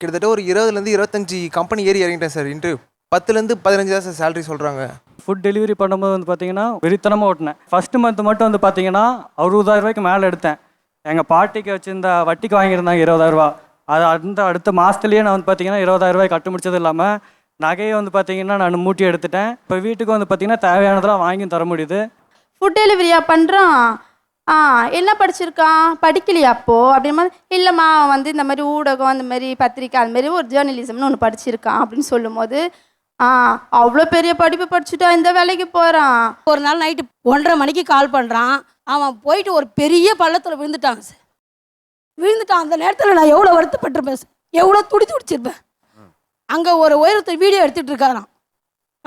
கிட்டத்தட்ட ஒரு 20லேருந்து 25 கம்பெனி ஏறி இறங்கிட்டேன் சார். இன்டர்வியூ 10லேருந்து 15 தான் சார் சேலரி சொல்கிறாங்க. ஃபுட் டெலிவரி பண்ணும்போது வந்து பார்த்தீங்கன்னா வெறித்தனமாக ஓட்டினேன். ஃபஸ்ட்டு மந்த் மட்டும் வந்து பார்த்தீங்கன்னா 60,000 மேலே எடுத்தேன். எங்கள் பாட்டிக்கு வச்சுருந்த வட்டிக்கு வாங்கியிருந்தாங்க 20,000. அது அடுத்த மாதத்துலேயே நான் வந்து பார்த்தீங்கன்னா 20,000 கட்டு முடிச்சது இல்லாமல் நகையை வந்து பார்த்தீங்கன்னா நான் மூட்டி எடுத்துட்டேன். இப்போ வீட்டுக்கு வந்து பார்த்தீங்கன்னா தேவையானதெல்லாம் வாங்கி தர முடியுது. ஃபுட் டெலிவரியா பண்ணுறான். என்ன படிச்சிருக்கான், படிக்கலையா அப்போ அப்படின் மாதிரி. இல்லைம்மா அவன் வந்து இந்த மாதிரி ஊடகம், அந்த மாதிரி பத்திரிக்கை, அது மாதிரி ஒரு ஜேர்னலிசம்னு ஒன்று படிச்சிருக்கான் அப்படின்னு சொல்லும் போது அவ்வளோ பெரிய படிப்பு படிச்சுட்டா இந்த வேலைக்கு போகிறான். ஒரு நாள் நைட்டு 1:30 மணிக்கு கால் பண்ணுறான். அவன் போயிட்டு ஒரு பெரிய பள்ளத்தில் விழுந்துட்டாங்க சார். விழுந்துட்டான். அந்த நேரத்தில் நான் எவ்வளோ வருத்தப்பட்டிருப்பேன் சார், எவ்வளோ துடிச்சிருப்பேன். அங்கே ஒரு உயரத்தை வீடியோ எடுத்துகிட்டு இருக்காரான்.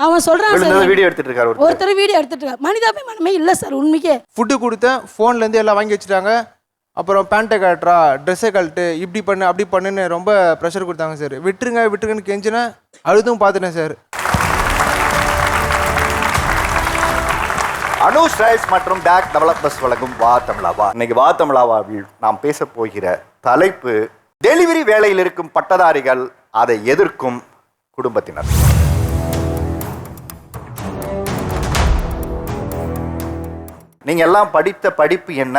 அவன் சொல்கிறான் சார், வீடியோ எடுத்துட்டு இருக்காரு ஒருத்தர் வீடியோ எடுத்துட்டு இருக்காரு. மனிதாபிமானமே இல்லை சார் உண்மைக்கே. ஃபுட்டு கொடுத்தேன், ஃபோன்லேருந்து எல்லாம் வாங்கி வச்சுட்டாங்க. அப்புறம் பேண்ட்டை கட்டுறா, ட்ரெஸ்ஸை கழட்டு, இப்படி பண்ணு அப்படி பண்ணுன்னு ரொம்ப ப்ரெஷர் கொடுத்தாங்க சார். விட்டுருங்கன்னு கெஞ்சினேன், அழுதும் பார்த்துட்டேன் சார். அனுஷ் ரைஸ் மற்றும் டாக் டெவலப்பர்ஸ் வழங்கும் வா தமிழாவா. இன்னைக்கு வா தமிழாவாவில் நாம் பேச போகிற தலைப்பு டெலிவரி வேலையில் இருக்கும் பட்டதாரிகள், அதை எதிர்க்கும் குடும்பத்தினர். நீங்க எல்லாம் படித்த படிப்பு என்ன,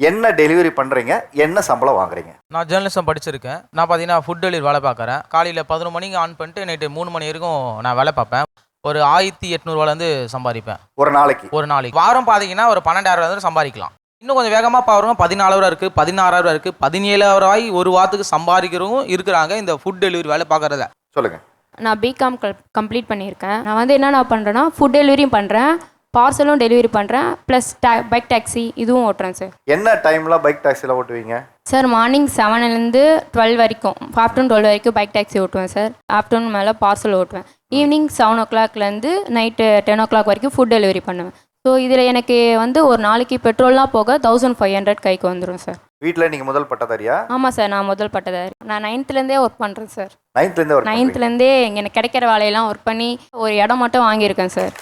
என்ன டெலிவரி பண்ணுறீங்க, என்ன சம்பளம் வாங்குறீங்க? நான் ஜேர்னலிசம் படிச்சிருக்கேன். நான் பார்த்தீங்கன்னா ஃபுட் டெலிவரி வேலை பார்க்குறேன். காலையில் 11 மணிக்கு ஆன் பண்ணிட்டு நைட்டு 3 மணி வரைக்கும் நான் வேலை பார்ப்பேன். ஒரு 1800 சம்பாதிப்பேன் ஒரு நாளைக்கு. வாரம் பார்த்தீங்கன்னா ஒரு 12,000 சம்பாதிக்கலாம். இன்னும் கொஞ்சம் வேகமாக பாருங்க, 14,000 இருக்குது, 16,000 இருக்குது, 17,000 ஒரு வாரத்துக்கு சம்பாதிக்கிறவங்க இருக்கிறாங்க இந்த ஃபுட் டெலிவரி வேலை பார்க்குறத. சொல்லுங்க. நான் பிகாம் கம்ப்ளீட் பண்ணியிருக்கேன். நான் வந்து என்னென்ன பண்ணுறேன்னா ஃபுட் டெலிவரியும் பண்ணுறேன், பார்சலும் டெலிவரி பண்ணுறேன், ப்ளஸ் பைக் டாக்ஸி இதுவும் ஓட்டுறேன் சார். என்ன டைமில் பைக் டாக்ஸியில் ஓட்டுவீங்க சார்? மார்னிங் 7லேருந்து 12 வரைக்கும், ஆஃப்டர்நூன் 12 வரைக்கும் பைக் டாக்ஸி ஓட்டுவேன் சார். ஆஃப்டர்நூன் மேலே பார்சல் ஓட்டுவேன். ஈவினிங் 7 o'clockலேருந்து நைட்டு 10 o'clock வரைக்கும் ஃபுட் டெலிவரி பண்ணுவேன். ஸோ இதில் எனக்கு வந்து ஒரு நாளைக்கு பெட்ரோல்லாம் போக 1500 கைக்கு வந்துடும் சார். வீட்டில் நீங்கள் முதல் பட்டதாரியா? ஆமாம் சார், நான் முதல் பட்டதாரி. நான் 9th ஒர்க் பண்ணுறேன் சார். 9th எனக்கு கிடைக்கிற வேலையெல்லாம் ஒர்க் பண்ணி ஒரு இடம் மட்டும் வாங்கியிருக்கேன் சார்.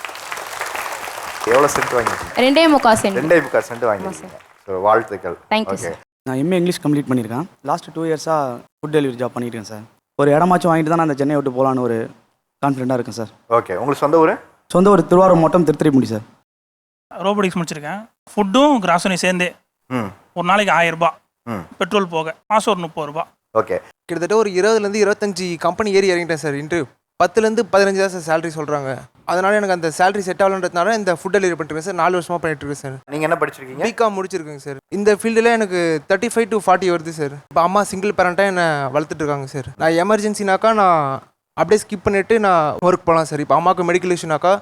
எவ்வளோ சென்ட் வாங்கியிருக்கீங்க? 2.25 சென்ட். 2.25 சென்ட் வாங்கியிருக்கீங்க. ஸோ வாழ்த்துக்கள். Thank you sir. நான் எம்ஏ இங்கிலீஷ் கம்ப்ளீட் பண்ணியிருக்கேன். லாஸ்ட் 2 இயர்ஸாக ஃபுட் டெலிவரி ஜாப் பண்ணியிருக்கேன் சார். ஒரு இடமாச்சும் வாங்கிட்டு தான் நான் அந்த சென்னை விட்டு போகலான்னு ஒரு கான்ஃபிடென்ட்டாக இருக்கேன் சார். ஓகே, உங்களுக்கு சொந்த ஊர்? சொந்த ஊர் திருவாரூர் மாவட்டம் திருத்துறைப்பூண்டி சார். ரோபோட்டிக்ஸ் முடிச்சிருக்கேன். ஃபுட்டும் கிராசரியும் சேர்ந்து ஒரு நாளைக்கு 1000 ரூபாய், பெட்ரோல் போக மாதம் ஒரு 30 ரூபாய். ஓகே, கிட்டத்தட்ட ஒரு 20லேருந்து 25 கம்பெனி ஏறி இறங்கிட்டேன் சார். இன்டர்வியூ 10லேருந்து 15 தான் சார் சேலரி சொல்கிறாங்க. அதனால எனக்கு அந்த சேலரி செட் ஆகலன்றதுனால இந்த ஃபுட் டெலிவரி பண்ணிருக்கேன் சார். 4 வருஷமாக பண்ணிட்டு இருக்கேன் சார். நீங்கள் என்ன படிச்சிருக்கீங்க? பிகாம் முடிச்சிருக்கேங்க சார். இந்த ஃபீல்டில் எனக்கு 35 to 40 வருது சார். இப்போ அம்மா சிங்கிள் பேரண்ட்டாக என்னை வளர்த்துட்டு இருக்காங்க சார். நான் எமர்ஜென்சினாக்கா நான் அப்படியே ஸ்கிப் பண்ணிவிட்டு நான் ஒர்க் போகலாம் சார். இப்போ அம்மாவுக்கு மெடிக்கல் இஷ்யூனாக்கா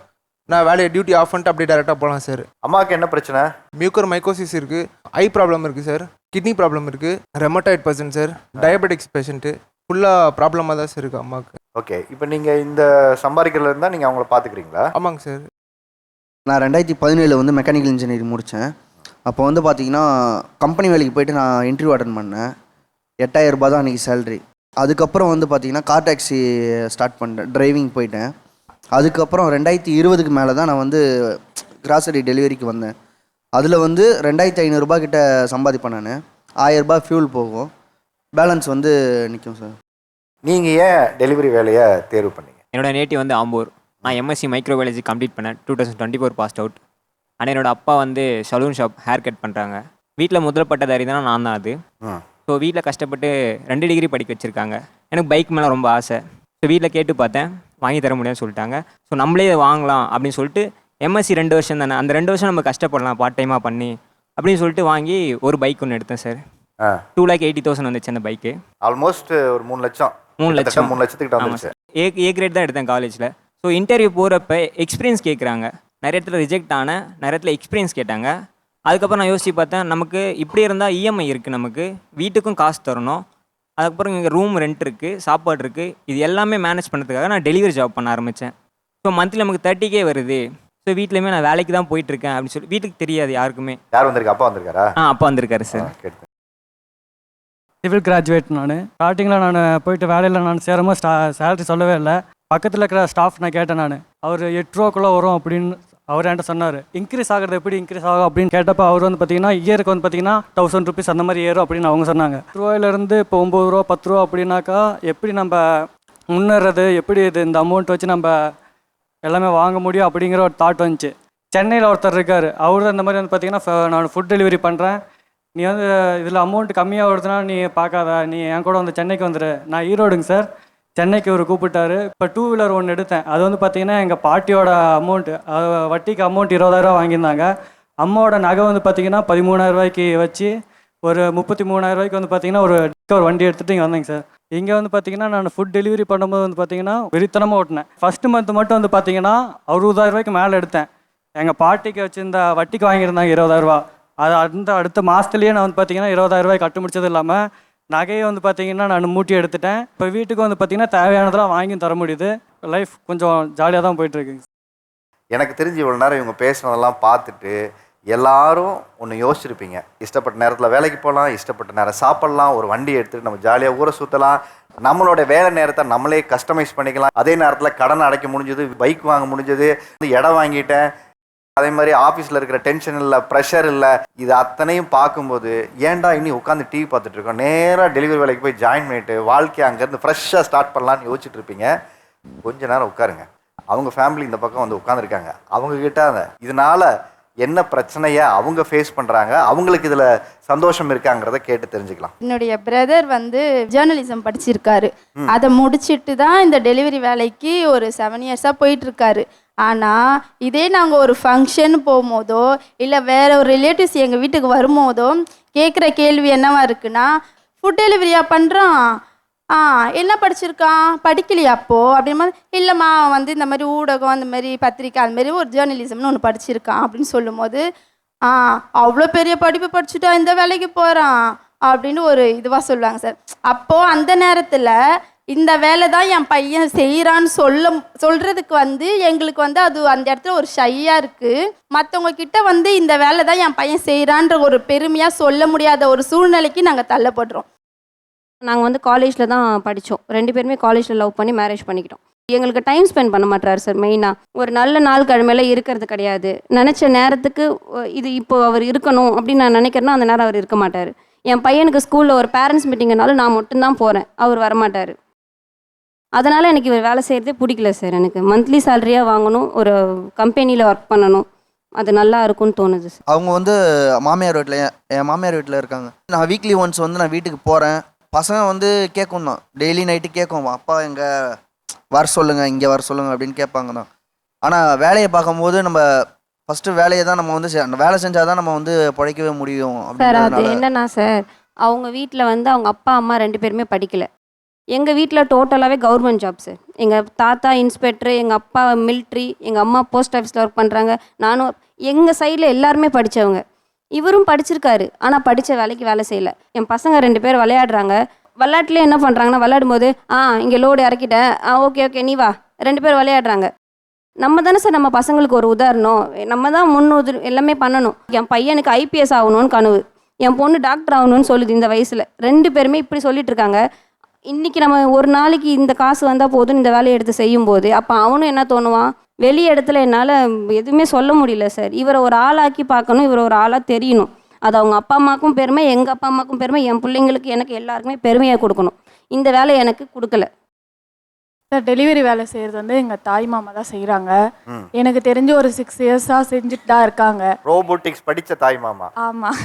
நான் வேலையை டியூட்டி ஆஃப் பண்ணிட்டு அப்படியே டேரெக்டாக போகலாம் சார். அம்மாவுக்கு என்ன பிரச்சனை? மியூக்கர் மைக்கோசிஸ் இருக்குது, ஐ ப்ராப்ளம் இருக்குது சார், கிட்னி ப்ராப்ளம் இருக்குது, ரெமட்டாய்ட் பர்சன் சார், டயபெட்டிக்ஸ் பேஷண்ட்டு, ஃபுல்லாக ப்ராப்ளமாக தான் சார் இருக்குது அம்மாவுக்கு. ஓகே, இப்போ நீங்கள் இந்த சம்பாதிக்கிறதுல இருந்தால் நீங்கள் அவங்கள பார்த்துக்கிறீங்களா? ஆமாங்க சார். நான் 2017 வந்து மெக்கானிக்கல் இன்ஜினியரிங் முடித்தேன். அப்போ வந்து பார்த்தீங்கன்னா கம்பெனி வேலைக்கு போயிட்டு நான் இன்டர்வியூ அட்டன் பண்ணேன். 8000 ரூபாய் தான் அன்றைக்கி சேலரி. அதுக்கப்புறம் வந்து பார்த்தீங்கன்னா கார் டாக்ஸி ஸ்டார்ட் பண்ணிட்டேன், டிரைவிங் போயிட்டேன். அதுக்கப்புறம் 2020க்கு மேலே தான் நான் வந்து கிராசரி டெலிவரிக்கு வந்தேன். அதில் வந்து 2500 ரூபாய் கிட்ட சம்பாதிப்பேன் நான். 1000 ரூபாய் ஃபியூல் போகும், பேலன்ஸ் வந்து நிற்கும் சார். நீங்கள் ஏன் டெலிவரி வேலையை தேர்வு பண்ணீங்க? என்னோட நேட்டிவ் வந்து ஆம்பூர். நான் எம்எஸ்சி மைக்ரோபயாலஜி கம்ப்ளீட் பண்ணேன். 2024 பாஸ்ட் அவுட். ஆனால் என்னோட அப்பா வந்து சலூன் ஷாப், ஹேர் கட் பண்ணுறாங்க. வீட்டில் முதல் பட்டதாரி தான் நான் தான் அது. ஸோ வீட்டில் கஷ்டப்பட்டு 2 டிகிரி படிக்க வச்சுருக்காங்க. எனக்கு பைக் மேலே ரொம்ப ஆசை. ஸோ வீட்டில் கேட்டு பார்த்தேன், வாங்கி தர முடியாதுன்னு சொல்லிட்டாங்க. ஸோ நம்மளே வாங்கலாம் அப்படின்னு சொல்லிட்டு எம்எஸ்சி 2 வருஷம் தானே, அந்த 2 வருஷம் நம்ம கஷ்டப்படலாம் பார்ட் டைமாக பண்ணி அப்படின்னு சொல்லிட்டு வாங்கி ஒரு பைக் ஒன்று எடுத்தேன் சார். 2,80,000 வந்துச்சு அந்த பைக்கு. ஆல்மோஸ்ட் ஒரு 3 லட்சம். 3 லட்சத்துக்கிட்ட வந்துச்சு. ஏ கிரேட் தான் எடுத்தேன் காலேஜில். ஸோ இன்டர்வியூ போகிறப்ப எக்ஸ்பீரியன்ஸ் கேட்குறாங்க. நிறைய இடத்துல ரிஜெக்ட் ஆனேன், நிறைய இடத்துல எக்ஸ்பீரியன்ஸ் கேட்டாங்க. அதுக்கப்புறம் நான் யோசிச்சு பார்த்தேன், நமக்கு இப்படி இருந்தால் இஎம்ஐ இருக்குது, நமக்கு வீட்டுக்கும் காசு தரணும், அதுக்கப்புறம் இங்கே ரூம் ரெண்ட் இருக்குது, சாப்பாடு இருக்குது, இது எல்லாமே மேனேஜ் பண்ணுறதுக்காக நான் டெலிவரி ஜாப் பண்ண ஆரம்பித்தேன். ஸோ மந்த்லி நமக்கு 30K வருது. ஸோ வீட்லேயுமே நான் வேலைக்கு தான் போயிட்டுருக்கேன் அப்படின்னு சொல்லி வீட்டுக்கு தெரியாது யாருக்குமே. யார் வந்திருக்கா? அப்பா வந்திருக்காரா? அப்பா வந்திருக்காரு சார். Civil graduate. நான் ஸ்டார்டிங்கில் நான் போயிட்டு வேலையில் நான் சேரும்போது சேலரி சொல்லவே இல்லை. பக்கத்தில் இருக்கிற ஸ்டாஃப் நான் கேட்டேன், நான் அவர் 8 ரூபாக்குள்ளே வரும் அப்படின்னு அவர் என்கிட்ட சொன்னார் இன்க்ரீஸ் ஆகிறது எப்படி இன்க்ரீஸ் ஆகும் அப்படின்னு கேட்டப்போ அவர் வந்து பார்த்தீங்கன்னா இயருக்கு வந்து பார்த்தீங்கன்னா 1000 rupees அந்த மாதிரி ஏறும் அப்படின்னு அவங்க சொன்னாங்க. ரூபாயிலேருந்து இப்போ 9 ரூபா 10 ரூபா அப்படின்னாக்கா எப்படி நம்ம முன்னேறது, எப்படி இது இந்த அமௌண்ட் வச்சு நம்ம எல்லாமே வாங்க முடியும் அப்படிங்கிற ஒரு தாட் வந்துச்சு. சென்னையில் ஒருத்தர் இருக்கார், அவர் இந்த மாதிரி வந்து பார்த்தீங்கன்னா நான் ஃபுட் டெலிவரி பண்ணுறேன், நீ வந்து இதில் அமௌண்ட் கம்மியாக வருதுன்னா நீ பார்க்காத, நீ என் கூட வந்து சென்னைக்கு வந்துடு. நான் ஈரோடுங்க சார், சென்னைக்கு ஒரு கூப்பிட்டாரு. இப்போ 2 வீலர் ஒன்று எடுத்தேன். அது வந்து பார்த்தீங்கன்னா எங்கள் பாட்டியோட அமௌண்ட்டு, வட்டிக்கு அமௌண்ட் 20,000 வாங்கியிருந்தாங்க. அம்மாவோட நகை வந்து பார்த்தீங்கன்னா 13,000 ரூபாய்க்கு வச்சு ஒரு 33,000 ரூபாய்க்கு வந்து பார்த்தீங்கன்னா ஒரு வண்டி எடுத்துகிட்டு இங்கே வந்தேங்க சார். இங்கே வந்து பார்த்தீங்கன்னா நான் ஃபுட் டெலிவரி பண்ணும்போது வந்து பார்த்தீங்கன்னா வெறித்தனமாக ஓட்டினேன். ஃபஸ்ட்டு மந்த் மட்டும் வந்து பார்த்தீங்கன்னா 60,000 ரூபாய்க்கு மேலே எடுத்தேன். எங்கள் பாட்டிக்கு வச்சுருந்த வட்டிக்கு வாங்கியிருந்தாங்க 20,000 ரூபா. அது அடுத்த மாதத்துலேயே நான் வந்து பார்த்தீங்கன்னா 20,000 ரூபாய் கட்டு முடிச்சது இல்லாமல் நகையை வந்து பார்த்தீங்கன்னா நான் மூட்டி எடுத்துட்டேன். இப்போ வீட்டுக்கு வந்து பார்த்தீங்கன்னா தேவையானதெல்லாம் வாங்கி தர முடியுது. லைஃப் கொஞ்சம் ஜாலியாக தான் போயிட்டுருக்குங்க. எனக்கு தெரிஞ்சு இவ்வளோ நேரம் இவங்க பேசுனதெல்லாம் பார்த்துட்டு எல்லாரும் ஒன்று யோசிச்சிருப்பீங்க. இஷ்டப்பட்ட நேரத்தில் வேலைக்கு போகலாம், இஷ்டப்பட்ட நேரம் சாப்பிட்லாம், ஒரு வண்டி எடுத்துகிட்டு நம்ம ஜாலியாக ஊரை சுற்றலாம், நம்மளோட வேலை நேரத்தை நம்மளே கஸ்டமைஸ் பண்ணிக்கலாம். அதே நேரத்தில் கடன் அடைக்க முடிஞ்சது, பைக் வாங்க முடிஞ்சது, இடம் வாங்கிட்டேன். அதே மாதிரி ஆஃபீஸில் இருக்கிற டென்ஷன் இல்லை, ப்ரெஷர் இல்லை. இது அத்தனையும் பார்க்கும்போது ஏன்டா இன்னி உட்காந்து டிவி பார்த்துட்டு இருக்கோம், நேராக டெலிவரி வேலைக்கு போய் ஜாயின் பண்ணிட்டு வாழ்க்கையை அங்கேருந்து ஃப்ரெஷ்ஷாக ஸ்டார்ட் பண்ணலான்னு யோசிச்சுட்டு இருப்பீங்க. கொஞ்ச நேரம் உட்காருங்க. அவங்க ஃபேமிலி இந்த பக்கம் வந்து உட்காந்துருக்காங்க. அவங்கக்கிட்ட இதனால என்ன பிரச்சனையை அவங்க ஃபேஸ் பண்ணுறாங்க, அவங்களுக்கு இதில் சந்தோஷம் இருக்காங்கிறத கேட்டு தெரிஞ்சுக்கலாம். என்னுடைய பிரதர் வந்து ஜேர்னலிசம் படிச்சிருக்காரு. அதை முடிச்சுட்டு தான் இந்த டெலிவரி வேலைக்கு ஒரு 7 இயர்ஸாக போயிட்டுருக்காரு. ஆனால் இதே நாங்கள் ஒரு ஃபங்க்ஷன் போகும்போதோ இல்லை வேற ஒரு ரிலேட்டிவ்ஸ் எங்கள் வீட்டுக்கு வரும்போதோ கேட்குற கேள்வி என்னவா இருக்குன்னா, ஃபுட் டெலிவரியா பண்ணுறான், என்ன படிச்சிருக்கான், படிக்கலையா அப்போ அப்படின்னு மாதிரி, இல்லைம்மா வந்து இந்த மாதிரி ஊடகம் அந்த மாதிரி பத்திரிக்கை அது மாதிரி ஒரு ஜேர்னலிசம்னு ஒன்று படிச்சிருக்கான் அப்படின்னு சொல்லும்போது, அவ்வளோ பெரிய படிப்பு படிச்சுட்டா இந்த வேலைக்கு போகிறான் அப்படின்னு ஒரு இதுவாக சொல்லுவாங்க சார். அப்போது அந்த நேரத்தில் இந்த வேலை தான் என் பையன் செய்கிறான்னு சொல்கிறதுக்கு வந்து எங்களுக்கு வந்து அது அந்த இடத்துல ஒரு ஷையாக இருக்குது. மற்றவங்க கிட்ட வந்து இந்த வேலை தான் என் பையன் செய்கிறான்ற ஒரு பெருமையாக சொல்ல முடியாத ஒரு சூழ்நிலைக்கு நாங்கள் தள்ளப்படுறோம். நாங்கள் வந்து காலேஜில் தான் படித்தோம். 2 பேருமே காலேஜில் லவ் பண்ணி மேரேஜ் பண்ணிக்கிட்டோம். எங்களுக்கு டைம் ஸ்பெண்ட் பண்ண மாட்டார் சார். மெயினாக ஒரு நல்ல நாள் கிழமையில இருக்கிறது கிடையாது. நினச்ச நேரத்துக்கு இது இப்போ அவர் இருக்கணும் அப்படின்னு நான் நினைக்கிறேன்னா அந்த நேரம் அவர் இருக்க மாட்டார். என் பையனுக்கு ஸ்கூலில் ஒரு பேரண்ட்ஸ் மீட்டிங்னாலும் நான் மட்டும்தான் போகிறேன், அவர் வரமாட்டார். அதனால் எனக்கு இவர் வேலை செய்கிறதே பிடிக்கல சார். எனக்கு மந்த்லி சேலரியாக வாங்கணும், ஒரு கம்பெனியில் ஒர்க் பண்ணணும், அது நல்லா இருக்கும்னு தோணுது சார். அவங்க வந்து மாமியார் வீட்டில், என் மாமியார் வீட்டில் இருக்காங்க. நான் வீக்லி ஒன்ஸ் வந்து நான் வீட்டுக்கு போகிறேன். பசங்க வந்து கேட்கும் தான், டெய்லி நைட்டு கேட்கும், அப்பா எங்கே வர சொல்லுங்கள், இங்கே வர சொல்லுங்கள் அப்படின்னு கேட்பாங்க தான். ஆனால் வேலையை பார்க்கும்போது நம்ம ஃபஸ்ட்டு வேலையை தான் நம்ம வந்து அந்த வேலை செஞ்சால் தான் நம்ம வந்து பிழைக்கவே முடியும் சார். அது என்னன்னா சார், அவங்க வீட்டில் வந்து அவங்க அப்பா அம்மா 2 பேருமே படிக்கலை. எங்கள் வீட்டில் டோட்டலாகவே கவர்மெண்ட் ஜாப் சார். எங்கள் தாத்தா இன்ஸ்பெக்டரு, எங்கள் அப்பா மிலிட்ரி, எங்கள் அம்மா போஸ்ட் ஆஃபீஸில் ஒர்க் பண்ணுறாங்க. நானும் எங்கள் சைடில் எல்லாருமே படித்தவங்க. இவரும் படிச்சிருக்காரு, ஆனால் படித்த வேலைக்கு வேலை செய்யலை. என் பசங்க 2 பேர் விளையாடுறாங்க. விளையாட்டுலேயே என்ன பண்ணுறாங்கன்னா, விளையாடும்போது இங்கே லோடு இறக்கிட்டேன், ஓகே நீ வா, 2 பேர் விளையாடுறாங்க. நம்ம தானே சார் நம்ம பசங்களுக்கு ஒரு உதாரணம், நம்ம தான் எல்லாமே பண்ணணும். என் பையனுக்கு IPS ஆகணும்னு கனவு, என் பொண்ணு டாக்டர் ஆகணும்னு சொல்லுது இந்த வயசில். 2 பேருமே இப்படி சொல்லிட்டு இருக்காங்க. இன்றைக்கி நம்ம ஒரு நாளைக்கு இந்த காசு வந்தால் போதும் இந்த வேலையை எடுத்து செய்யும்போது அப்போ அவனும் என்ன தோணுவான், வெளி இடத்துல என்னால் எதுவுமே சொல்ல முடியல சார். இவரை ஒரு ஆளாக்கி பார்க்கணும், இவரை ஒரு ஆளாக தெரியணும். அது அவங்க அப்பா அம்மாவுக்கும் பெருமை, எங்கள் அப்பா அம்மாவுக்கும் பெருமை, என் பிள்ளைங்களுக்கு எனக்கு எல்லாருக்குமே பெருமையாக கொடுக்கணும். இந்த வேலையை எனக்கு கொடுக்கல சார். டெலிவரி வேலை செய்கிறது வந்து எங்கள் தாய் மாமா தான் செய்கிறாங்க. எனக்கு தெரிஞ்சு ஒரு 6 இயர்ஸாக செஞ்சுட்டு தான் இருக்காங்க. ரோபோட்டிக்ஸ் படித்த தாய் மாமா. ஆமாம்.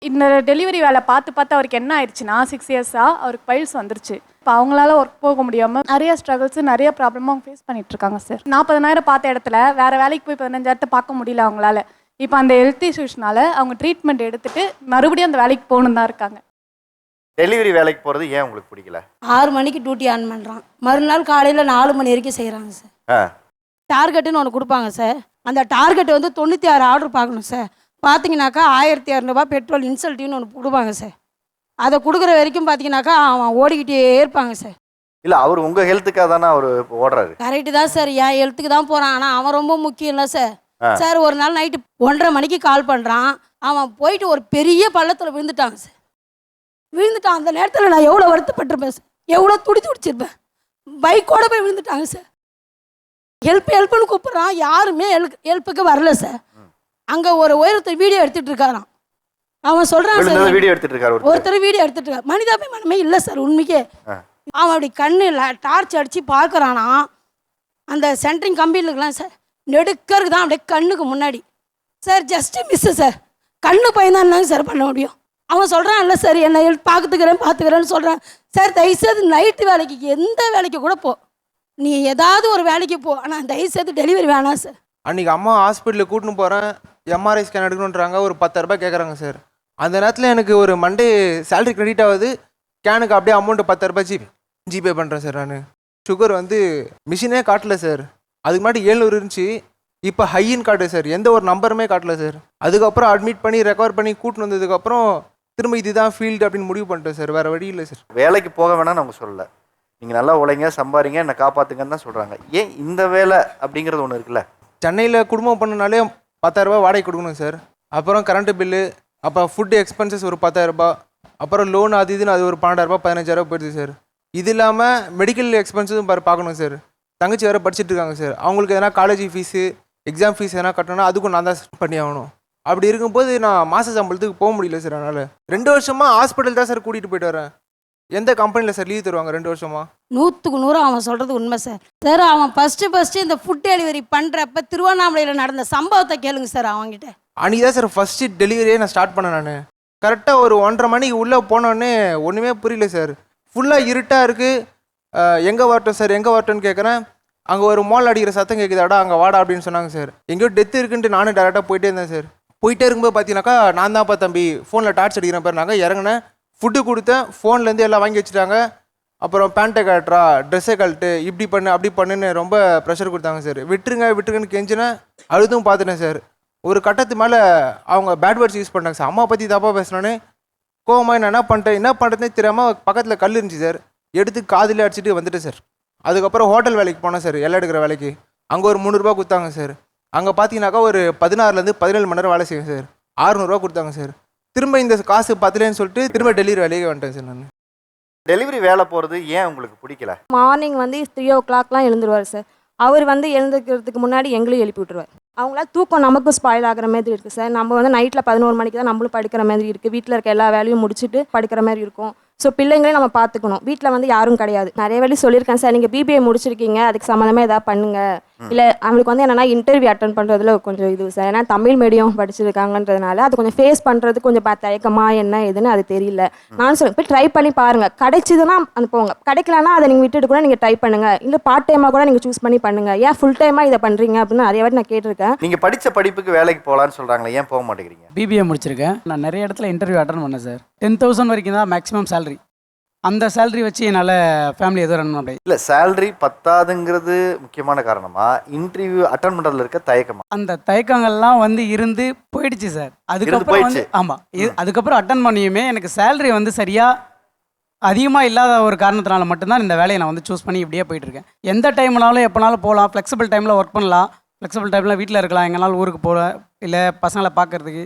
இந்த டெலிவரி வேலை பார்த்து அவருக்கு என்ன ஆயிடுச்சுன்னா 6 இயர்ஸாக அவருக்கு பைல்ஸ் வந்துருச்சு. இப்போ அவங்களால ஒர்க் போக முடியாமல் நிறைய ஸ்ட்ரகிள்ஸு நிறைய ப்ராப்ளமாக அவங்க ஃபேஸ் பண்ணிட்டு இருக்காங்க சார். 40,000 பார்த்த இடத்துல வேறு வேலைக்கு போய் 15,000 பார்க்க முடியல அவங்களால. இப்போ அந்த ஹெல்த் இஷ்யூஸ்னால அவங்க ட்ரீட்மெண்ட் எடுத்துட்டு மறுபடியும் அந்த வேலைக்கு போகணும் தான் இருக்காங்க. டெலிவரி வேலைக்கு போகிறது ஏன் உங்களுக்கு பிடிக்கல? 6 மணிக்கு டியூட்டி ஆன் பண்ணுறான், மறுநாள் காலையில் 4 மணி வரைக்கும் செய்கிறாங்க சார். டார்கெட்டுன்னு ஒன்று கொடுப்பாங்க சார். அந்த டார்கெட் வந்து 96 ஆர்டர் பார்க்கணும் சார். பார்த்தீங்கன்னாக்கா 1200 பெட்ரோல் இன்சென்டிவ்னு ஒன்று கொடுப்பாங்க சார். அதை கொடுக்குற வரைக்கும் பார்த்தீங்கன்னாக்கா அவன் ஓடிக்கிட்டே இருப்பாங்க சார். இல்லை, அவர் உங்கள் ஹெல்த்துக்காக தானே அவர் ஓடுறாரு. கரெக்டு தான் சார், என் ஹெல்த்துக்கு தான் போகிறான். ஆனால் அவன் ரொம்ப முக்கியம் இல்லை சார். சார் ஒரு நாள் நைட்டு 1:30 மணிக்கு கால் பண்ணுறான். அவன் போயிட்டு ஒரு பெரிய பள்ளத்தில் விழுந்துட்டாங்க சார். விழுந்துட்டான். அந்த நேரத்தில் நான் எவ்வளோ வருத்தப்பட்டிருப்பேன் சார், எவ்வளோ துடிச்சிருப்பேன். பைக்கோடு போய் விழுந்துட்டாங்க சார். ஹெல்ப்னு கூப்பிட்றான், யாருமே ஹெல்ப்புக்கு வரல சார். அங்கே ஒரு உயரத்தை வீடியோ எடுத்துகிட்டு இருக்காராம். அவன் சொல்கிறான் சார், வீடியோ எடுத்துட்டு இருக்காரு ஒருத்தர் வீடியோ எடுத்துட்டு இருக்காரு. மனிதாபிமானமே இல்லை சார் உண்மைக்கே. அவன் அப்படி கண்ணில் டார்ச் அடித்து பார்க்குறானா, அந்த சென்ட்ரிங் கம்பியிலுக்கெல்லாம் சார் நெடுக்கருக்கு தான் அப்படியே கண்ணுக்கு முன்னாடி சார். Just miss sir. கண்ணு பையன் தான் என்னங்க சார் பண்ண முடியும்? அவன் சொல்கிறான், இல்லை சார் என்னை பார்த்துக்கிறேன்னு சொல்கிறான். சார் தயவுசெய்து நைட்டு வேலைக்கு எந்த வேலைக்கு கூட போ, நீ ஏதாவது ஒரு வேலைக்கு போ, ஆனால் தயவுசெய்து டெலிவரி வேணாம் சார். அன்றைக்கி அம்மா ஹாஸ்பிட்டலுக்கு கூட்டின்னு போகிறேன், எம்ஆர்ஐ ஸ்கேன் எடுக்கணுன்றாங்க, ஒரு 10,000 ரூபாய் கேட்குறாங்க சார். அந்த நேரத்தில் எனக்கு ஒரு மண்டே சேலரி கிரெடிட் ஆகுது, ஸ்கேனுக்கு அப்படியே அமௌண்ட்டு 10,000 ரூபாய் ஜிபே பண்ணுறேன் சார். நான் சுகர் வந்து மிஷினே காட்டல சார். அதுக்கு முன்னாடி 700 இருந்துச்சு, இப்போ ஹைன்னு காட்டுது சார். எந்த ஒரு நம்பருமே காட்டல சார். அதுக்கப்புறம் அட்மிட் பண்ணி ரெக்கவர் பண்ணி கூட்டின்னு வந்ததுக்கப்புறம் திரும்ப இதுதான் ஃபீல்டு அப்படின்னு முடிவு பண்ணிட்டேன் சார். வேறு வழி இல்லை சார். வேலைக்கு போக வேணாம்னு அவங்க சொல்லலை, நீங்கள் நல்லா உழைங்க, சம்பாதிங்க, என்னை காப்பாற்றுங்கன்னு தான் சொல்கிறாங்க. ஏன் இந்த வேலை அப்படிங்கிறது ஒன்று இருக்குல்ல? சென்னையில் குடும்பம் பண்ணனாலே 10,000 ரூபாய் வாடகை கொடுக்கணும் சார். அப்புறம் கரண்ட்டு பில்லு, அப்புறம் ஃபுட்டு எக்ஸ்பென்சஸ் ஒரு 10,000 ரூபாய், அப்புறம் லோன் அது இதுன்னு அது ஒரு 12,000 ரூபாய் 15,000 ரூபாய் போயிடுது சார். இது இல்லாமல் மெடிக்கல் எக்ஸ்பென்ஸும் பார்க்கணும் சார். தங்கச்சி வேறு படிச்சுட்டு இருக்காங்க சார். அவங்களுக்கு எதனா காலேஜ் ஃபீஸு, எக்ஸாம் ஃபீஸ் எதனா கட்டணும்னா அதுக்கும் நான் தான் பண்ணி ஆகணும். அப்படி இருக்கும்போது நான் மாத சம்பளத்துக்கு போக முடியல சார். அதனால் 2 வருஷமாக ஹாஸ்பிட்டல் தான் சார் கூட்டிகிட்டு போயிட்டு வரேன். எந்த கம்பெனியில் சார் லீவ் தருவாங்க 2 வருஷமா? 100க்கு 100 அவன் சொல்கிறது உண்மை சார். சார் அவன் ஃபஸ்ட்டு இந்த ஃபுட் டெலிவரி பண்ணுறப்ப திருவண்ணாமலையில் நடந்த சம்பவத்தை கேளுங்க சார் அவங்ககிட்ட. அன்றைக்கி தான் சார் ஃபஸ்ட்டு டெலிவரியே நான் ஸ்டார்ட் பண்ணேன். நான் கரெக்டாக ஒரு 1:30 மணிக்கு உள்ளே போனோடனே ஒன்றுமே புரியல சார். ஃபுல்லாக இருட்டாக இருக்குது. எங்கே வரட்டும் சார், எங்கே வரட்டும்னு கேட்குறேன். அங்கே ஒரு மோல் அடிக்கிற சத்தம் கேட்குதாடா, அங்கே வாடா அப்படின்னு சொன்னாங்க சார். எங்கேயோ டெத்து இருக்குன்ட்டு நானும் டேரெக்டாக போயிட்டே இருந்தேன் சார். போயிட்டே இருக்கும்போது பார்த்தீங்கன்னாக்கா, நான் தான்ப்பா தம்பி ஃபோனில் டார்ச் அடிக்கிறேன் பேர். நாங்கள் இறங்கினேன், ஃபுட்டு கொடுத்தேன், ஃபோன்லேருந்து எல்லாம் வாங்கி வச்சுட்டாங்க. அப்புறம் பேண்ட்டை கட்டுறா, ட்ரெஸ்ஸை கழட்டு, இப்படி பண்ணு அப்படி பண்ணுன்னு ரொம்ப ப்ரெஷர் கொடுத்தாங்க சார். விட்டுருங்கன்னு கெஞ்சினேன், அழுதும் பார்த்துட்டேன் சார். ஒரு கட்டத்து மேலே அவங்க பேட் வேர்ட்ஸ் யூஸ் பண்ணாங்க சார். அம்மா பற்றி தப்பாக பேசினோன்னே கோவமாக நான் என்ன பண்ணுறதுனே தெரியாமல் பக்கத்தில் கல் இருந்துச்சு சார், எடுத்து காதில் அடிச்சுட்டு வந்துட்டேன் சார். அதுக்கப்புறம் ஹோட்டல் வேலைக்கு போனேன் சார், எல்லாம் எடுக்கிற வேலைக்கு. அங்கே ஒரு 300 ரூபா கொடுத்தாங்க சார். அங்கே பார்த்தீங்கன்னாக்கா ஒரு 16லேருந்து 17 மணி நேரம் வேலை செய்வேன் சார். 600 ரூபா கொடுத்தாங்க சார். திரும்ப இந்த காசு பத்தலேன்னு சொல்லிட்டு திரும்ப டெலிவரி வேலைக்கு வந்துட்டேன் சார். நான் டெலிவரி வேலை போகிறது ஏன் உங்களுக்கு பிடிக்கல? மார்னிங் வந்து 3 o'clockலாம் எழுந்துருவார் சார். அவர் வந்து எழுந்துக்கிறதுக்கு முன்னாடி எங்களையும் எழுப்பி விட்டுருவார். அவங்களால தூக்கம் நமக்கும் ஸ்பாயில் ஆகிற மாதிரி இருக்குது சார். நம்ம வந்து நைட்டில் 11 மணிக்கு தான் நம்மளும் படுக்கிற மாதிரி இருக்குது. வீட்டில் இருக்க எல்லா வேலையும் முடிச்சுட்டு படுக்கிற மாதிரி இருக்கும். ஸோ பிள்ளைங்களையும் நம்ம பார்த்துக்கணும். வீட்டில் வந்து யாரும் கிடையாது. நிறைய வேலை சொல்லியிருக்கேன் சார், நீங்கள் பிபிஏ முடிச்சிருக்கீங்க, அதுக்கு சம்மந்தமாக எதாவது பண்ணுங்கள். இல்லை அவங்களுக்கு வந்து என்னென்னா இன்டர்வியூ அட்டன் பண்ணுறதுல கொஞ்சம் இது சார். ஏன்னா தமிழ் மீடியம் படிச்சிருக்காங்கன்றதுனால அது கொஞ்சம் ஃபேஸ் பண்ணுறது கொஞ்சம் தயக்கமா என்ன எதுன்னு அது தெரியல. நான் சொல்லுங்கள் போய் ட்ரை பண்ணி பாருங்கள். கிடைச்சிதுன்னா அது போங்க, கிடைக்கலன்னா அதை நீங்கள் விட்டுட்டு கூட நீங்கள் ட்ரை பண்ணுங்கள். இல்லை பார்ட் டைமாக கூட நீங்கள் சூஸ் பண்ணி பண்ணுங்கள். ஏன் ஃபுல் டைமாக இதை பண்ணுறீங்க அப்படின்னு நிறைய வாட்டி நான் கேட்டிருக்கேன். நீங்கள் படித்த படிப்புக்கு வேலைக்கு போகலான்னு சொல்கிறாங்களே, ஏன் போக மாட்டேங்கிறீங்க? பிபிஏ முடிச்சிருக்கேன். நான் நிறைய இடத்துல இன்டர்வியூ அட்டன் பண்ணேன் சார். 10,000 வரைக்கும் தான் மேக்ஸிமம் சேலரி. அந்த சேலரி வச்சு என்னால் ஃபேமிலி எதுவும் ரன் பண்ண முடியாது. இல்லை, சேலரி பத்தாதுங்கிறது முக்கியமான காரணமா, இன்டர்வியூ அட்டன் பண்ணுறதுல இருக்க தயக்கமா? அந்த தயக்கங்கள்லாம் வந்து இருந்து போயிடுச்சு சார். அதுக்கப்புறம் வந்து ஆமாம், அதுக்கப்புறம் அட்டன் பண்ணியுமே எனக்கு சேலரி வந்து சரியாக அதிகமாக இல்லாத ஒரு காரணத்தினால மட்டும்தான் இந்த வேலையை நான் வந்து சூஸ் பண்ணி இப்படியே போயிட்டுருக்கேன். எந்த டைம்னாலும் எப்போனாலும் போகலாம், ஃப்ளெக்சிபிள் டைமில் ஒர்க் பண்ணலாம், ஃப்ளெக்சிபிள் டைமில் வீட்டில் இருக்கலாம், எங்கேனாலும் ஊருக்கு போகலாம், இல்லை பசங்களை பார்க்குறதுக்கு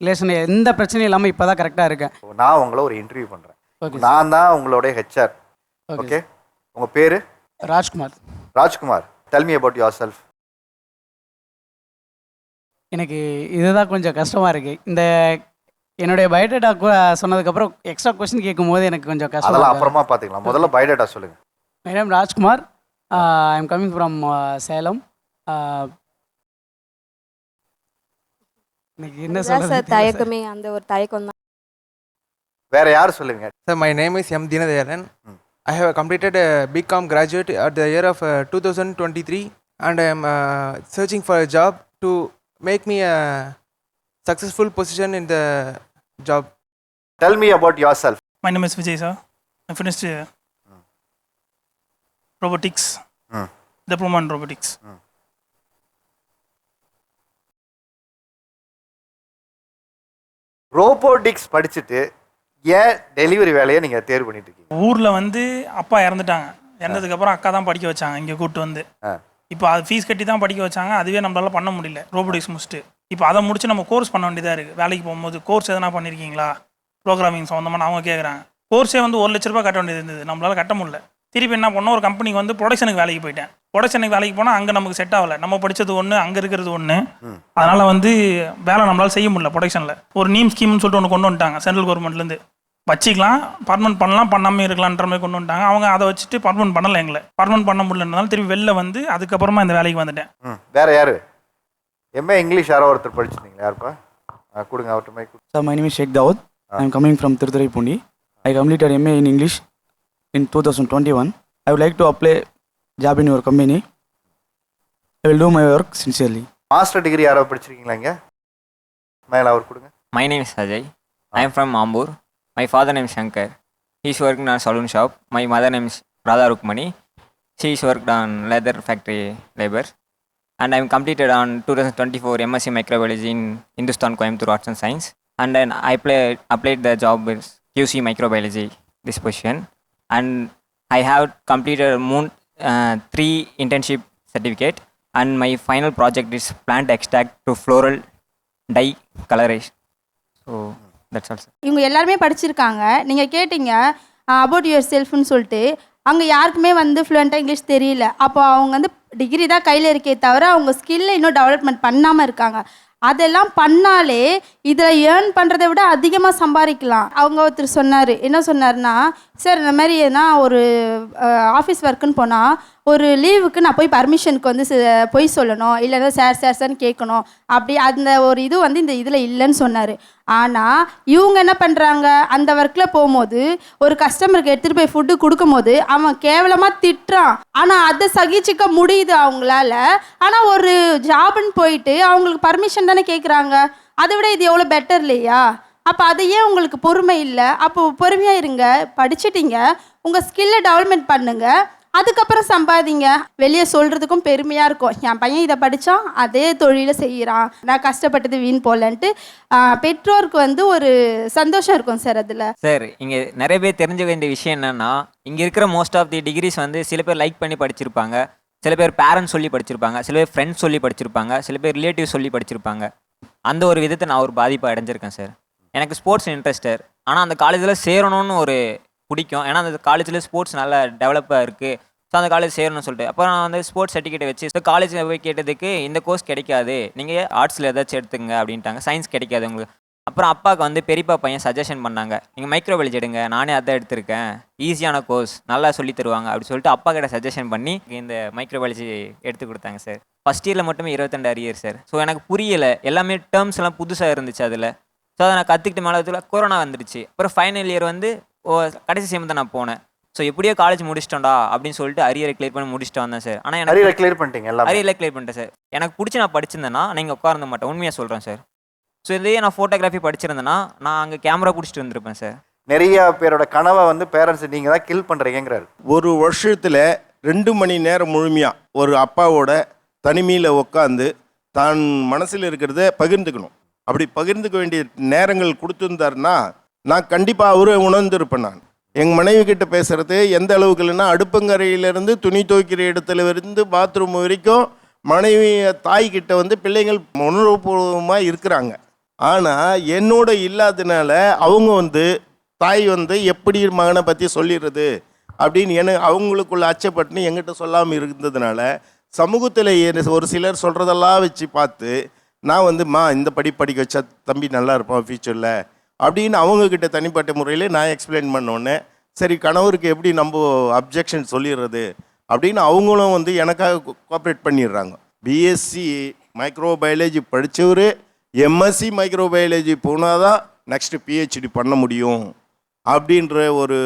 ரிலேஷன் எந்த பிரச்சனையும் இல்லாமல் இப்போ தான் கரெக்டாக இருக்கேன். நான் உங்களை ஒரு இன்டர்வியூ பண்ணுறேன். நான் தான் உங்களுடைய ஹெச்ஆர். ஓகே, உங்கள் பேர்? Rajkumar. Rajkumar, tell me about your self. எனக்கு இதுதான் கொஞ்சம் கஷ்டமாக இருக்குது. இந்த என்னுடைய பயோடேட்டா சொன்னதுக்கப்புறம் எக்ஸ்ட்ரா கொஸ்டின் கேட்கும்போது எனக்கு கொஞ்சம் கஷ்டம். அதெல்லாம் அப்புறமா பார்த்துக்கலாம், முதல்ல பயோடேட்டா சொல்லுங்கள். My name Rajkumar. I am coming from Salem. எனக்கு என்ன சொல்றது தயக்கமே அந்த ஒரு தயக்கம் தான். வேற யார் சொல்லுங்க? Sir, my name is M Deenadayalan. I have completed a BCom graduate at the year of 2023 and I am searching for a job to make me a successful position in the job. Tell me about yourself. My name is Vijay sir. I finished robotics, diploma in robotics. Robotics படிச்சுட்டு ஏன் delivery வேலையை நீங்கள் தேர்வு பண்ணிட்டு இருக்கீங்க? ஊரில் வந்து அப்பா இறந்துட்டாங்க. இறந்ததுக்கப்புறம் அக்கா தான் படிக்க வச்சாங்க இங்கே கூப்பிட்டு வந்து. இப்போ அது ஃபீஸ் கட்டி தான் படிக்க வச்சாங்க. அதுவே நம்மளால பண்ண முடியல ரோபோட்டிக்ஸ் முடிச்சுட்டு. இப்போ அதை முடிச்சு நம்ம கோர்ஸ் பண்ண வேண்டியதாக இருக்குது. வேலைக்கு போகும்போது கோர்ஸ் எதனா பண்ணியிருக்கீங்களா ப்ரோக்ராமிங் சம்மந்தமான அவங்க கேட்குறாங்க. கோர்ஸே வந்து 1 லட்ச ரூபா கட்ட வேண்டியது இருந்தது, நம்மளால் கட்ட முடியல. திருப்பி என்ன பண்ணோம், ஒரு கம்பெனிக்கு வந்து ப்ரொடக்ஷனுக்கு வேலைக்கு போயிட்டேன். வட சென்னைக்கு வேலைக்கு போனால் அங்கே நமக்கு செட் ஆகலை. நம்ம படித்தது ஒன்று, அங்கே இருக்கிறது ஒன்று. அதனால் வந்து வேலை நம்மளால் செய்ய முடியல ப்ரொடக்ஷனில். ஒரு நீம் ஸ்கீம்னு சொல்லிட்டு ஒன்று கொண்டு வந்துட்டாங்க சென்ட்ரல் கவர்மெண்ட்லேருந்து. வச்சிக்கலாம், பர்மனெண்ட் பண்ணலாம், பண்ணாமல் இருக்கலான்ற மாதிரி கொண்டு வந்துட்டாங்க. அவங்க அதை வச்சுட்டு பர்மனெண்ட் பண்ணலை. எங்களை பர்மனெண்ட் பண்ண முடியலன்றதால திருப்பி வெளில வந்து அதுக்கப்புறமா இந்த வேலைக்கு வந்துட்டேன். வேற யாரு? எம்ஏ இங்கிலீஷ் யாரோ ஒருத்தர் படிச்சிருந்தீங்களா? யாருப்பா? கொடுங்க அவர்கிட்ட mic. Sir, my name is Sheikh Daud. I am coming from Tirutiraipalli. I completed MA in English in 2021. I would like to apply job in your company. I will do my work sincerely. Master degree யாரோ படிச்சிருக்கீங்களா இங்கே? மேலே அவர் கொடுங்க. My name is Ajay. I am from Ambur. My father name is Shankar. He is working on a saloon shop. My mother name is Radha Rukmani. She is worked on leather factory labor. And I am completed on 2024 MSc Microbiology in Hindustan Coimbatore Arts and Science. And then I applied the job with QC Microbiology, this position. And I have completed 3 internship certificate. And my final project is plant extract to floral dye coloration. So that's all, sir. இவங்க எல்லாருமே படிச்சிருக்காங்க. நீங்கள் கேட்டீங்க about your செல்ஃப்னு சொல்லிட்டு. அங்கே யாருக்குமே வந்து ஃப்ளூயண்ட்டாக English தெரியல. அப்போ அவங்க வந்து டிகிரி தான் கையில் இருக்கே தவிர அவங்க ஸ்கில்லை இன்னும் டெவலப்மெண்ட் பண்ணாமல் இருக்காங்க. அதெல்லாம் பண்ணாலே இதில் ஏர்ன் பண்ணுறதை விட அதிகமாக சம்பாதிக்கலாம். அவங்க ஒருத்தர் சொன்னார், என்ன சொன்னார்னா, சார் இந்த மாதிரி நான் ஒரு ஆஃபீஸ் ஒர்க்குன்னு போனால் ஒரு லீவுக்கு நான் போய் பர்மிஷனுக்கு வந்து போய் சொல்லணும், இல்லைன்னா சார்ன்னு கேட்கணும், அப்படி அந்த ஒரு இது வந்து இந்த இதில் இல்லைன்னு சொன்னார். ஆனால் இவங்க என்ன பண்ணுறாங்க, அந்த ஒர்க்கில் போகும்போது ஒரு கஸ்டமருக்கு எடுத்துகிட்டு போய் ஃபுட்டு கொடுக்கும்போது அவன் கேவலமாக திட்டுறான். ஆனால் அதை சகிச்சிக்க முடியுது அவங்களால. ஆனால் ஒரு ஜாப்னு போயிட்டு அவங்களுக்கு பர்மிஷன் தானே கேட்குறாங்க. அதை விட இது எவ்வளோ பெட்டர் இல்லையா? அப்போ அது ஏன் உங்களுக்கு பொறுமை இல்லை? அப்போ பொறுமையாக இருங்க, படிச்சுட்டீங்க, உங்கள் ஸ்கில்லை டெவலப்மெண்ட் பண்ணுங்கள், அதுக்கப்புறம் சம்பாதிங்க. வெளியே சொல்கிறதுக்கும் பெருமையாக இருக்கும், என் பையன் இதை படித்தான் அதே தொழிலை செய்கிறான், நான் கஷ்டப்பட்டது வீண் போலன்ட்டு பெற்றோருக்கு வந்து ஒரு சந்தோஷம் இருக்கும் சார். அதில் சார் இங்கே நிறைய பேர் தெரிஞ்சுக்க வேண்டிய விஷயம் என்னென்னா, இங்கே இருக்கிற மோஸ்ட் ஆஃப் தி டிகிரிஸ் வந்து சில பேர் லைக் பண்ணி படிச்சிருப்பாங்க, சில பேர் பேரண்ட்ஸ் சொல்லி படிச்சிருப்பாங்க, சில பேர் ஃப்ரெண்ட்ஸ் சொல்லி படிச்சிருப்பாங்க, சில பேர் ரிலேட்டிவ் சொல்லி படிச்சிருப்பாங்க. அந்த ஒரு விதத்தை நான் ஒரு பாதிப்பை அடைஞ்சிருக்கேன் சார். எனக்கு ஸ்போர்ட்ஸ் இன்ட்ரெஸ்டர், ஆனால் அந்த காலேஜில் சேரணும்னு ஒரு பிடிக்கும். ஏன்னா அந்த காலேஜில் ஸ்போர்ட்ஸ் நல்லா டெவலப்பாக இருக்குது, ஸோ அந்த காலேஜ் சேரணும்னு சொல்லிட்டு அப்போ நான் வந்து ஸ்போர்ட்ஸ் சர்டிஃபிகேட் வச்சு ஸோ காலேஜில் போய் கேட்டதுக்கு இந்த கோர்ஸ் கிடைக்காது, நீங்கள் ஆர்ட்ஸில் ஏதாச்சும் எடுத்துங்க அப்படின்ட்டாங்க, சயின்ஸ் கிடைக்காது உங்களுக்கு. அப்புறம் அப்பாவுக்கு வந்து பெரியப்பா பையன் சஜஷன் பண்ணாங்க, நீங்கள் மைக்ரோபயாலஜி எடுங்க, நானே அதான் எடுத்திருக்கேன், ஈஸியான கோர்ஸ், நல்லா சொல்லி தருவாங்க அப்படி சொல்லிட்டு அப்பா கிட்ட சஜஷன் பண்ணி இந்த மைக்ரோபயாலஜி எடுத்து கொடுத்தாங்க சார். ஃபஸ்ட் இயரில் மட்டுமே 22 அரியர் சார். ஸோ எனக்கு புரியலை, எல்லாமே டேர்ம்ஸ் எல்லாம் புதுசாக இருந்துச்சு அதில். ஸோ அதை நான் கற்றுக்கிட்டு மேலே கொரோனா வந்துடுச்சு. அப்புறம் ஃபைனல் இயர் வந்து கடைசி சேம் தான் நான் போனேன். ஸோ எப்படியோ காலேஜ் முடிச்சிட்டோம்டா அப்படின்னு சொல்லிட்டு அரியரை கிளியர் பண்ணி முடிச்சுட்டு வந்தேன் சார். ஆனால் எனக்கு அரியரை கிளியர் பண்ணிட்டீங்க? அரியரை கிளியர் பண்ணிட்டேன் சார். எனக்கு பிடிச்சி நான் படிச்சிருந்தேன்னா நீங்கள் உட்கார்ந்த மாட்டேன், உண்மையாக சொல்கிறேன் சார். ஸோ இதே நான் ஃபோட்டோகிராஃபி படிச்சிருந்தேன்னா நான் அங்கே கேமரா பிடிச்சிட்டு வந்திருப்பேன் சார். நிறைய பேரோட கனவை வந்து பேரண்ட்ஸ் நீங்கள் தான் கில் பண்ணுறீங்கிறாரு. ஒரு வருஷத்தில் 2 மணி நேரம் முழுமையாக ஒரு அப்பாவோட தனிமையில் உட்காந்து தான் மனசில் இருக்கிறத பகிர்ந்துக்கணும். அப்படி பகிர்ந்துக்க வேண்டிய நேரங்கள் கொடுத்துருந்தாருன்னா நான் கண்டிப்பாக அவரை உணர்ந்திருப்பேன். நான் எங்கள் மனைவி கிட்ட பேசுகிறது எந்த அளவுக்கு இல்லைன்னா, அடுப்பங்கரையிலேருந்து துணி துவைக்கிற இடத்துல இருந்து பாத்ரூம் வரைக்கும் மனைவி தாய்கிட்ட வந்து பிள்ளைங்கள் உணர்வுபூர்வமாக இருக்கிறாங்க. ஆனால் என்னோட இல்லாததுனால அவங்க வந்து தாய் வந்து எப்படி மகனை பற்றி சொல்லிடுறது அப்படின்னு அவங்களுக்குள்ள அச்சப்பட்டுன்னு எங்கிட்ட சொல்லாமல் இருந்ததுனால சமூகத்தில் ஒரு சிலர் சொல்கிறதெல்லாம் வச்சு பார்த்து நான் வந்து இந்த படிக்க வச்சா தம்பி நல்லா இருப்பான் ஃபியூச்சரில் அப்படின்னு அவங்கக்கிட்ட தனிப்பட்ட முறையில் நான் எக்ஸ்பிளைன் பண்ணோன்னே, சரி கணவருக்கு எப்படி நம்ம அப்ஜெக்ஷன் சொல்லிடுறது அப்படின்னு அவங்களும் வந்து எனக்காக கோஆப்ரேட் பண்ணிடுறாங்க. பிஎஸ்சி மைக்ரோபயாலஜி படித்தவர் எம்எஸ்சி மைக்ரோபயாலஜி போனால் தான் நெக்ஸ்ட்டு பிஹெச்டி பண்ண முடியும் அப்படின்ற ஒரு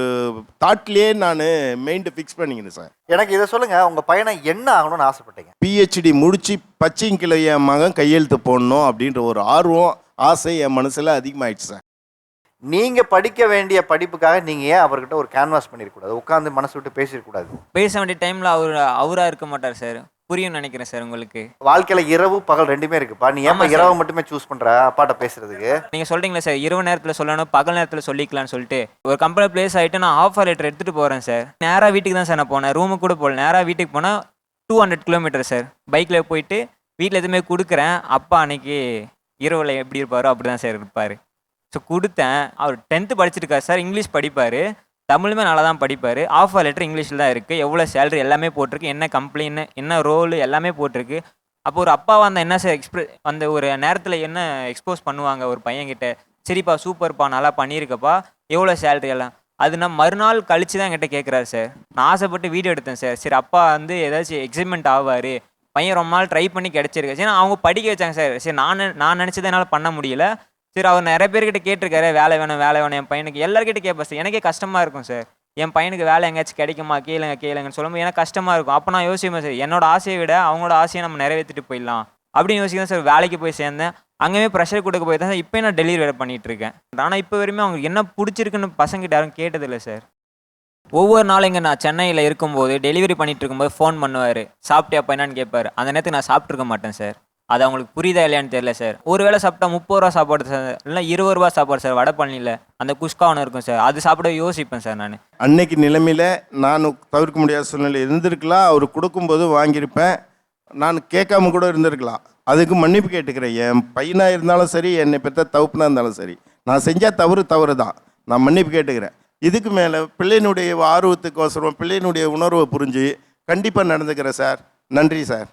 தாட்லேயே நான் மெயின்டு ஃபிக்ஸ் பண்ணிக்கிறேன் சார். எனக்கு இதை சொல்லுங்கள், உங்கள் பையனை என்ன ஆகணும்னு ஆசைப்பட்டீங்க? பிஹெச்டி முடித்து பச்சைங்கில என் மகன் கையெழுத்து போடணும் அப்படின்ற ஒரு ஆர்வம் ஆசை என் மனசில் அதிகமாகிடுச்சு சார். நீங்கள் படிக்க வேண்டிய படிப்புக்காக நீங்கள் ஏன் அவர்கிட்ட ஒரு கேன்வாஸ் பண்ணிருக்கூடாது, உட்காந்து மனசு விட்டு பேசிருக்கூடாது? பேச வேண்டிய டைமில் அவராக இருக்க மாட்டார் சார். புரியும் நினைக்கிறேன் சார் உங்களுக்கு. வாழ்க்கையில் இரவு பகல் ரெண்டுமே இருக்குப்பா, நீ ஏன் இரவு மட்டுமே சூஸ் பண்ணுற அப்பாட்ட பேசுறதுக்கு? நீங்கள் சொல்கிறீங்களா சார் இரவு நேரத்தில் சொல்லணும் பகல் நேரத்தில் சொல்லிக்கலாம்னு சொல்லிட்டு. ஒரு கம்பெனி பிளேஸ் ஆகிட்டு நான் ஆஃபர் லெட்டர் எடுத்துகிட்டு போகிறேன் சார். நேராக வீட்டுக்கு தான் சார் நான் போனேன், ரூமுக்கு கூட போகல. நேராக வீட்டுக்கு போனால் 200 கிலோமீட்டர் சார். பைக்கில் போயிட்டு வீட்டில் எதுவுமே கொடுக்குறேன். அப்பா அன்னைக்கு இரவில் எப்படி இருப்பாரோ அப்படி தான் சார் இருப்பார். ஸோ கொடுத்தேன். அவர் 10th படிச்சிருக்காரு சார், இங்கிலீஷ் படிப்பார். தமிழுமே நல்லா தான் படிப்பார். ஆஃபர் லெட்டர் இங்கிலீஷில் தான் இருக்குது. எவ்வளோ சேலரி எல்லாமே போட்டிருக்கு, என்ன கம்ப்ளைண்ட், என்ன ரோலு எல்லாமே போட்டிருக்கு. அப்போ ஒரு அப்பாவாக அந்த என்ன சார் அந்த ஒரு நேரத்தில் என்ன எக்ஸ்போஸ் பண்ணுவாங்க ஒரு பையன்கிட்ட, சரிப்பா சூப்பர்ப்பா நல்லா பண்ணியிருக்கப்பா எவ்வளோ சேலரி எல்லாம். அது நான் மறுநாள் கழிச்சு தான் என்கிட்ட கேட்குறாரு சார். நான் ஆசைப்பட்டு வீடியோ எடுத்தேன் சார். சரி அப்பா வந்து ஏதாச்சும் எக்ஸைட்மெண்ட் ஆவார், பையன் ரொம்ப நாள் ட்ரை பண்ணி கிடச்சிருக்கு. சரி அவங்க படிக்க வச்சாங்க சார். சரி நான் நினச்சதை என்னால் பண்ண முடியல. சரி அவர் நிறைய பேர்கிட்ட கேட்டிருக்காரு, வேலை வேணும் என் பையனுக்கு. எல்லாருக்கிட்ட கேட்பேன் சார். எனக்கே கஷ்டமாக இருக்கும் சார், என் பையனுக்கு வேலை எங்கேயாச்சும் கிடைக்குமா, கேளுங்கன்னு சொல்லும்போது எனக்கு கஷ்டமாக இருக்கும். அப்போ நான் யோசிப்பேன் சார், என்னோட ஆசையை விட அவங்களோட ஆசையை நம்ம நிறைவேற்றிட்டு போயிடலாம் அப்படின்னு யோசிக்கிறேன் சார். வேலைக்கு போய் சேர்ந்தேன். அங்கேயுமே ப்ரெஷர் கொடுக்க போய் தான் சார் இப்போ நான் டெலிவரி வேலை பண்ணிகிட்டு இருக்கேன். ஆனால் இப்போ வரையுமே அவங்களுக்கு என்ன பிடிச்சிருக்குன்னு பசங்கிட்ட யாரும் கேட்டதில்லை சார். ஒவ்வொரு நாளும் இங்கே நான் சென்னையில் இருக்கும்போது டெலிவரி பண்ணிகிட்டு இருக்கும்போது ஃபோன் பண்ணுவார், சாப்பிட்டியாப்பா என்னன்னு கேட்பார். அந்த நேரத்துக்கு நான் சாப்பிட்ருக்க மாட்டேன் சார். அது அவங்களுக்கு புரியுதா இல்லையான்னு தெரியல சார். ஒரு வேளை சாப்பிட்டா 30 ரூபா சாப்பாடு சார், இல்லை 20 ரூபா சாப்பாடு சார். வடபழனியில் அந்த குஷ்கா ஒன்று இருக்கும் சார், அது சாப்பிட யோசிப்பேன் சார் நான். அன்னைக்கு நிலைமையில் நான் தவிர்க்க முடியாத சூழ்நிலை இருந்திருக்கலாம். அவர் கொடுக்கும்போது வாங்கியிருப்பேன், நான் கேட்காம கூட இருந்திருக்கலாம். அதுக்கு மன்னிப்பு கேட்டுக்கிறேன். என் பையனாக இருந்தாலும் சரி, என்னை பெற்ற தவிப்புனா இருந்தாலும் சரி, நான் செஞ்சால் தவறு தான். நான் மன்னிப்பு கேட்டுக்கிறேன். இதுக்கு மேலே பிள்ளையினுடைய ஆர்வத்துக்கோசரம் பிள்ளையினுடைய உணர்வை புரிஞ்சு கண்டிப்பாக நடந்துக்கிறேன் சார். நன்றி சார்.